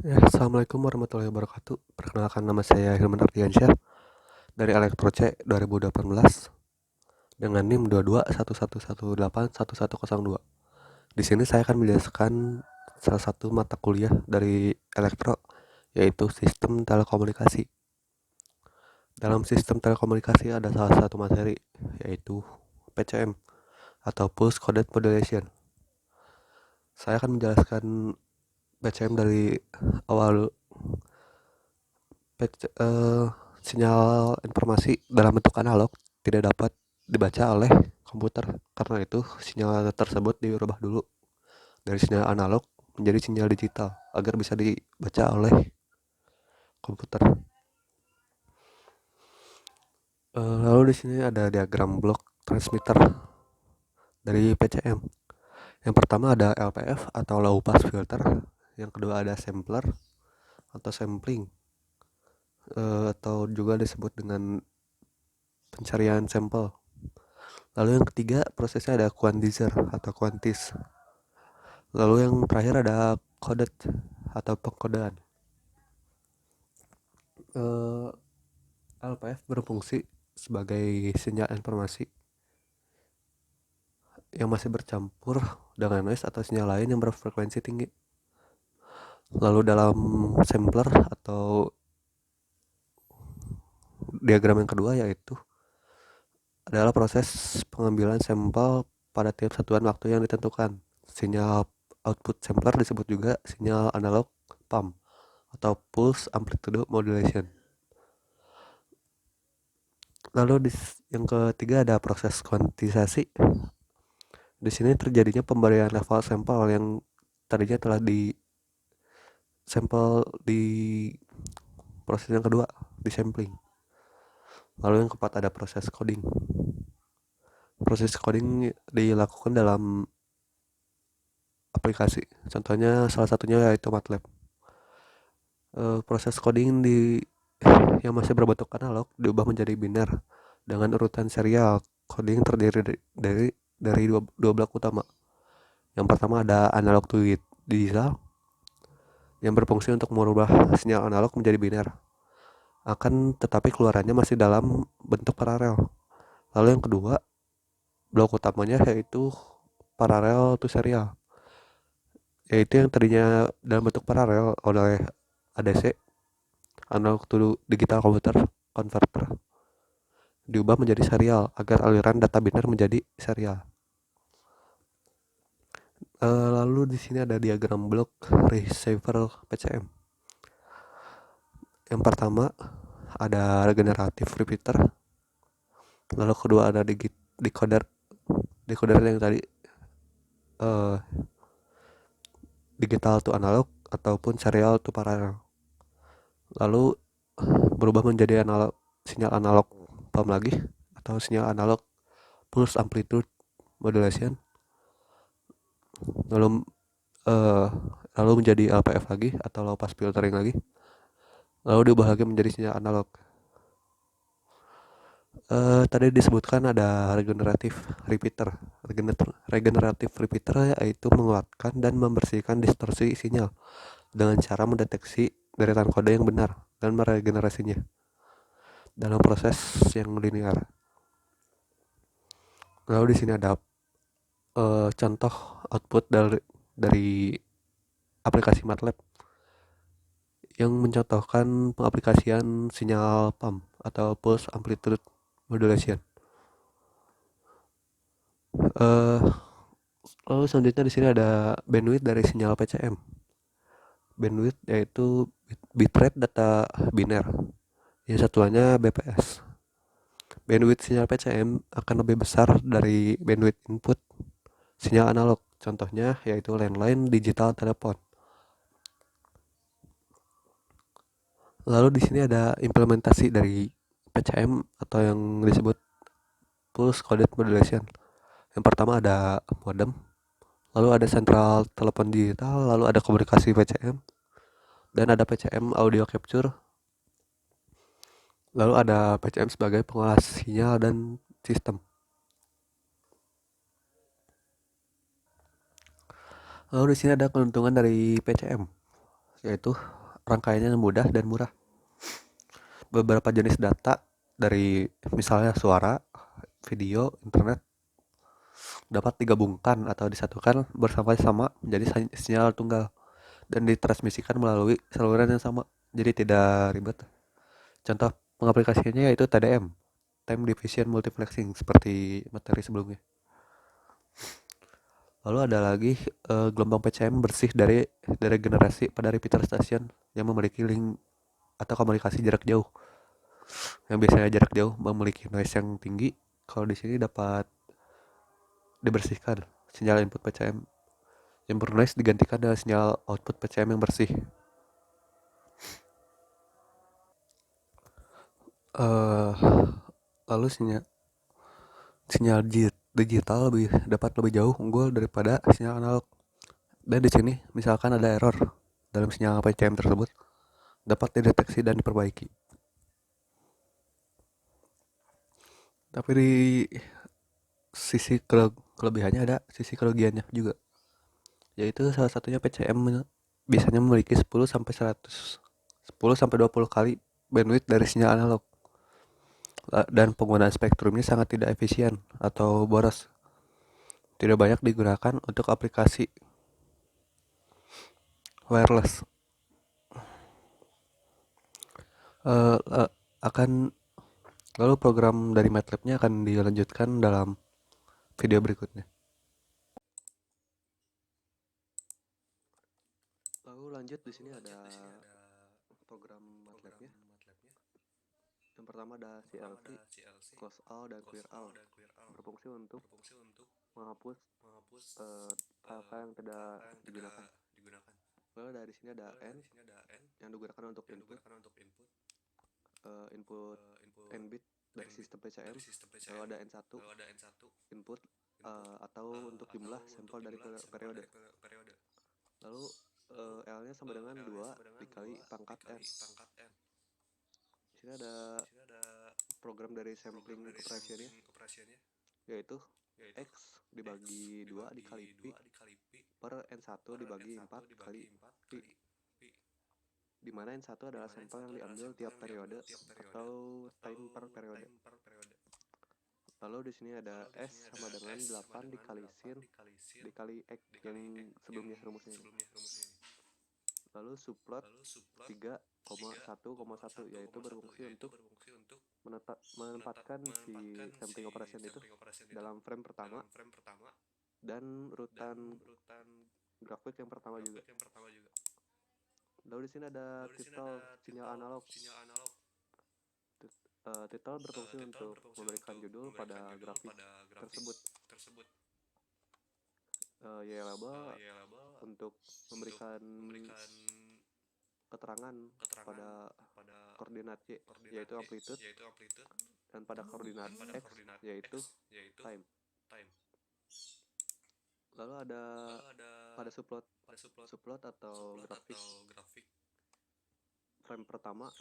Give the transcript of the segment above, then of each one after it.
Ya, Assalamualaikum warahmatullahi wabarakatuh. Perkenalkan, nama saya Hilman Ardiansyah dari Elektro C 2018 dengan NIM 2211181102. Di sini saya akan menjelaskan salah satu mata kuliah dari elektro, yaitu sistem telekomunikasi. Dalam sistem telekomunikasi ada salah satu materi, yaitu PCM atau Pulse Coded Modulation. Saya akan menjelaskan PCM dari awal. Sinyal informasi dalam bentuk analog tidak dapat dibaca oleh komputer. Karena itu, sinyal tersebut dirubah dulu dari sinyal analog menjadi sinyal digital agar bisa dibaca oleh komputer. Lalu di sini ada diagram blok transmitter dari PCM. Yang pertama ada LPF atau low pass filter, yang kedua ada sampler atau sampling, atau juga disebut dengan pencarian sampel. Lalu yang ketiga prosesnya ada quantizer atau quantis. Lalu yang terakhir ada coded atau pengkodean. LPF berfungsi sebagai sinyal informasi yang masih bercampur dengan noise atau sinyal lain yang berfrekuensi tinggi. Lalu dalam sampler atau diagram yang kedua, yaitu adalah proses pengambilan sampel pada tiap satuan waktu yang ditentukan. Sinyal output sampler disebut juga sinyal analog pump atau pulse amplitude modulation. Lalu yang ketiga ada proses kuantisasi. Di sini terjadinya pemberian level sampel yang tadinya telah di sampel di proses yang kedua, di sampling. Lalu yang keempat ada proses coding. Proses coding dilakukan dalam aplikasi. Contohnya salah satunya yaitu MATLAB. Proses coding yang masih berbentuk analog diubah menjadi biner dengan urutan serial. Coding terdiri dari dua blok utama. Yang pertama ada analog to digital yang berfungsi untuk merubah sinyal analog menjadi biner. Akan tetapi keluarannya masih dalam bentuk paralel. Lalu yang kedua, blok utamanya yaitu paralel to serial, yaitu yang tadinya dalam bentuk paralel oleh ADC, analog to digital converter, diubah menjadi serial agar aliran data biner menjadi serial. Lalu di sini ada diagram blok receiver PCM. Yang pertama ada regeneratif repeater, lalu kedua ada decoder yang tadi uh, digital to analog ataupun serial to paralel. Lalu berubah menjadi sinyal analog pump lagi atau sinyal analog pulse amplitude modulation. Lalu uh, lalu menjadi LPF lagi atau low pass filtering lagi. Lalu diubah lagi menjadi sinyal analog. Tadi disebutkan ada regeneratif repeater. Regeneratif repeater yaitu menguatkan dan membersihkan distorsi sinyal dengan cara mendeteksi deretan kode yang benar dan meregenerasinya dalam proses yang linear. Lalu di sini ada contoh output dari aplikasi MATLAB yang mencontohkan pengaplikasian sinyal pump atau pulse amplitude modulation. Uh, Lalu selanjutnya di sini ada bandwidth dari sinyal PCM. Bandwidth yaitu bitrate data biner. Yang satuannya BPS. Bandwidth sinyal PCM akan lebih besar dari bandwidth input sinyal analog. Contohnya yaitu landline digital telepon. Lalu di sini ada implementasi dari PCM atau yang disebut Pulse Coded Modulation. Yang pertama ada modem, lalu ada central telepon digital, lalu ada komunikasi PCM, dan ada PCM audio capture, lalu ada PCM sebagai pengolah sinyal dan sistem. Lalu di sini ada keuntungan dari PCM. yaitu rangkaiannya mudah dan murah. Beberapa jenis data dari misalnya suara, video, internet dapat digabungkan atau disatukan bersama-sama menjadi sinyal tunggal dan ditransmisikan melalui saluran yang sama. Jadi tidak ribet. Contoh pengaplikasiannya yaitu TDM, Time Division Multiplexing, seperti materi sebelumnya. Lalu ada lagi gelombang PCM bersih dari generasi pada repeater station yang memiliki link atau komunikasi jarak jauh. Yang biasanya jarak jauh memiliki noise yang tinggi, kalau di sini dapat dibersihkan sinyal input PCM yang bernoise digantikan dengan sinyal output PCM yang bersih. Uh, Lalu sinyal digital dapat lebih jauh unggul daripada sinyal analog. Dan di sini misalkan ada error dalam sinyal PCM tersebut, dapat dideteksi dan diperbaiki. Tapi di sisi kelebihannya ada sisi kerugiannya juga. Yaitu salah satunya PCM biasanya memiliki 10 sampai 20 kali bandwidth dari sinyal analog. Dan penggunaan spektrumnya sangat tidak efisien atau boros. Tidak banyak digunakan untuk aplikasi wireless. Uh, uh, akan Lalu program dari MATLAB-nya akan dilanjutkan dalam video berikutnya. Lalu lanjut di sini ada program MATLAB-nya. Yang pertama ada CLC, close all dan clear all, berfungsi untuk menghapus file yang tidak digunakan. Lalu dari sini ada N yang digunakan untuk input N bit dari sistem PCM. Lalu ada N1 input atau untuk jumlah sampel dari periode. Lalu L-nya sama dengan 2 dikali pangkat N. Di sini ada program dari sampling operationnya, yaitu X dibagi 2 dikali Pi per N1 dibagi 4 kali Pi, di mana N1 adalah sampel yang diambil tiap periode atau time per periode. Lalu di sini ada S sama dengan 8 dikali sin dikali X yang sebelumnya rumusnya ini. Lalu subplot 3,1,1 yaitu berfungsi untuk menempatkan si sampling operation itu dalam frame pertama dan urutan grafik yang pertama juga. Lalu di sini ada title sinyal analog. Title berfungsi untuk memberikan judul pada grafis tersebut. Y-label untuk memberikan keterangan pada koordinat Y yaitu amplitude, dan pada koordinat X yaitu time. Lalu ada pada subplot atau grafik frame pertama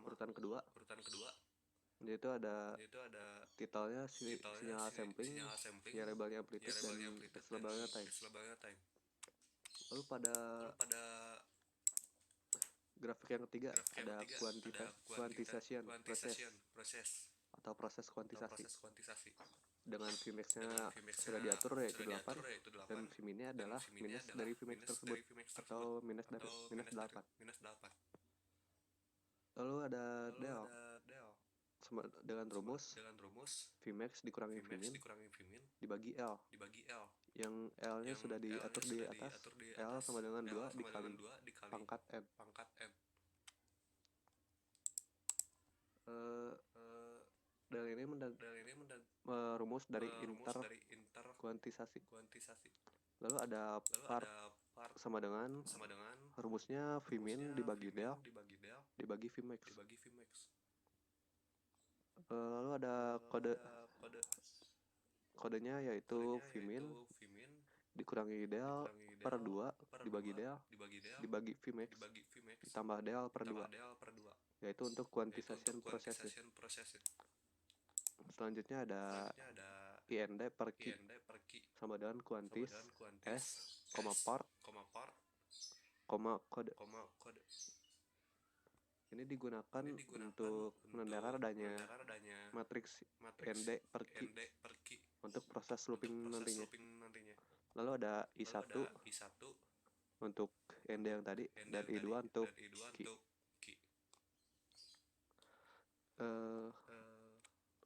urutan kedua, yaitu ada titelnya sinyal sampling, sinyal labelnya amplitude, dan X labelnya time. Lalu pada grafik yang ketiga ada quantization atau proses kuantisasi. Dengan Vmax-nya sudah diatur yaitu 8, dan Vmin-nya adalah minus dari Vmax tersebut atau minus 8. Lalu ada del dengan rumus Vmax dikurangi Vmin dibagi L, yang L-nya sudah diatur di atas. L sama dengan 2 dikali pangkat N. Del ini rumus dari interkuantisasi. Lalu ada part sama dengan rumusnya Vmin dibagi del dibagi Vmax. Lalu ada kodenya yaitu Vmin dikurangi del per 2 dibagi del dibagi Vmax ditambah del per 2, yaitu untuk quantization process. Selanjutnya ada IND per key sama dengan quantis S, part kode. Ini digunakan untuk menandakan adanya matriks ND per key untuk proses looping nantinya. Lalu ada I1 untuk ND yang tadi dan I2 untuk key.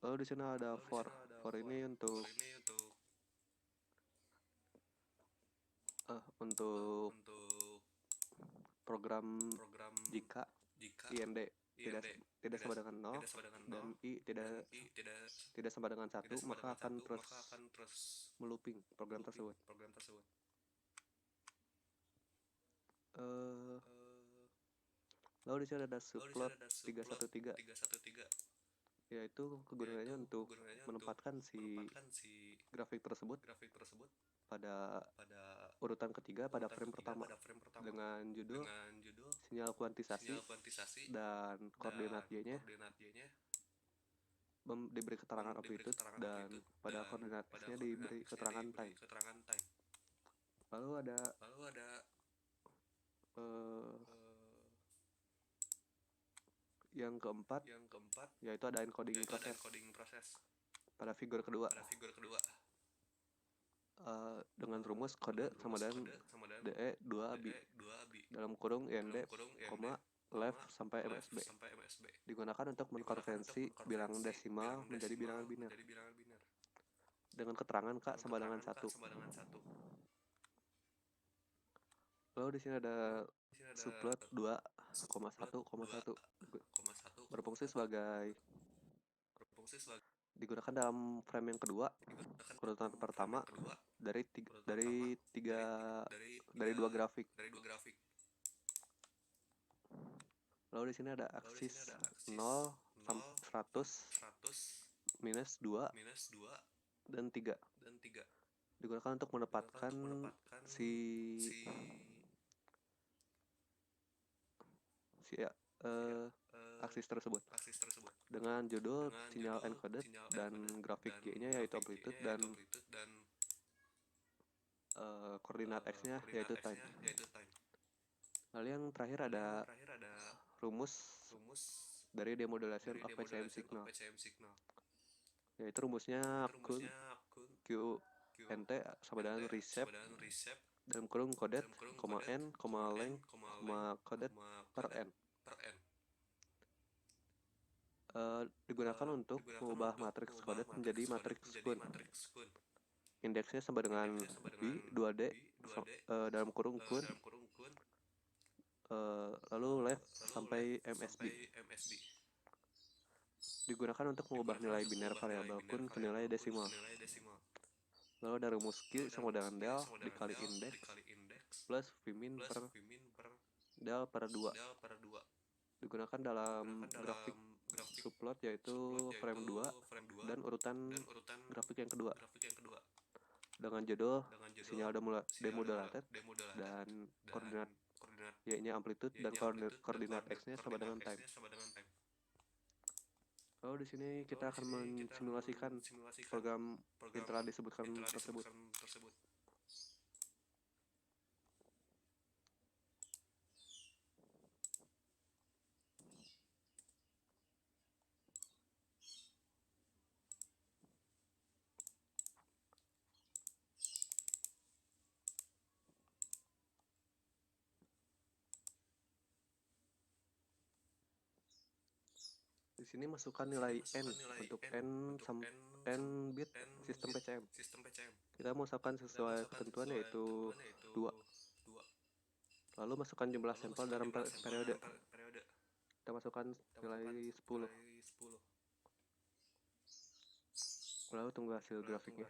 Lalu di sini ada for ini untuk program jika IND tidak sama dengan 0 dan I tidak sama dengan 1, maka akan terus melooping program tersebut. Lalu di sini ada subplot 313, yaitu kegunaannya untuk menempatkan si grafik tersebut pada urutan ketiga pada frame pertama dengan judul, sinyal kuantisasi, dan koordinat Y-nya diberi keterangan amplitude, dan pada koordinat X-nya diberi keterangan time. Lalu ada yang keempat, yaitu ada encoding proses pada figur kedua. Dengan rumus kode sama dengan DE 2AB dalam kurung IND, left sampai MSB digunakan untuk mengkonversi bilangan desimal menjadi bilangan biner dengan keterangan K sama dengan 1. Lalu di sini ada subplot 2,1,1 berfungsi sebagai digunakan dalam frame yang kedua, urutan pertama dari dua grafik. Lalu di sini ada aksis 0 sampai 100 minus 2 dan 3 digunakan untuk menempatkan si aksis tersebut dengan judul sinyal encoded dan grafik Y-nya yaitu amplitude dan koordinat X-nya yaitu time. Lalu yang terakhir ada rumus dari demodulation of PCM signal, yaitu rumusnya kun QNT sama dengan reshape dalam kurung coded, n, length, coded per n. Digunakan untuk mengubah matriks coded menjadi matriks kun. Indeksnya sama dengan B 2D dalam kurung kun, lalu left sampai MSB. Digunakan untuk mengubah nilai biner variabel kun ke nilai desimal. Lalu ada rumus Q sama dengan del dikali indeks plus Vmin per del per 2. Digunakan dalam grafik subplot yaitu frame 2 dan urutan grafik yang kedua dengan judul sinyal demodulated dan koordinat Y-nya amplitude dan koordinat X-nya sama dengan time. Lalu di sini kita akan mensimulasikan program yang telah disebutkan tersebut. Di sini masukkan nilai n untuk n bit sistem PCM. Kita masukkan sesuai ketentuan yaitu 2. Lalu masukkan jumlah sampel dalam periode. Kita masukkan nilai 10. Lalu tunggu hasil grafiknya.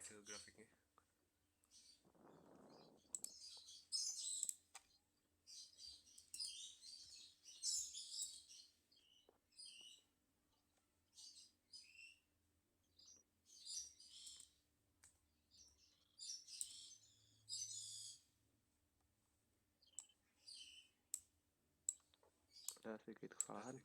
Ada sedikit kesalahan.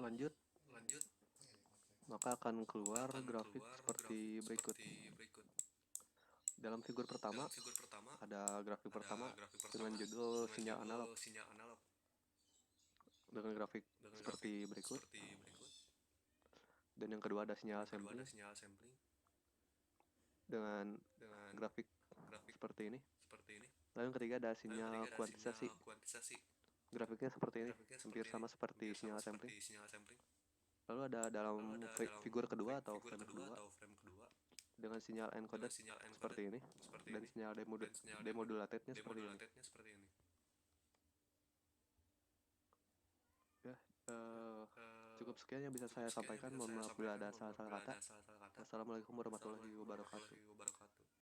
Lanjut, Lanjut, maka akan maka keluar akan grafik keluar seperti grafik berikut. seperti berikut. Dalam figur pertama, Dalam figur pertama ada grafik ada pertama grafik dengan pertama judul dengan sinyal judul analog sinyal analog dengan grafik dengan grafik seperti berikut. seperti berikut. Dan yang kedua ada Dan sinyal yang kedua ada sampling sinyal sampling dengan dengan grafik grafik seperti ini. seperti ini. Lalu yang ketiga ada Lalu yang sinyal ketiga ada kuantisasi. sinyal kuantisasi. Grafiknya seperti ini, Grafiknya hampir seperti ini, sama seperti hampir sama sinyal sampling. seperti sinyal sampling. Lalu ada dalam Lalu ada dalam figur kedua atau figur frame kedua kedua atau frame kedua dengan sinyal dengan encoded sinyal seperti encoded ini seperti dan ini sinyal dan sinyal demodulatednya seperti ini. demodulatednya seperti ini. Ya, cukup sekian yang bisa saya sampaikan. Mohon maaf bila ada salah-salah kata. Salah-salah kata. Wassalamualaikum warahmatullahi Wassalamualaikum wabarakatuh. warahmatullahi wabarakatuh.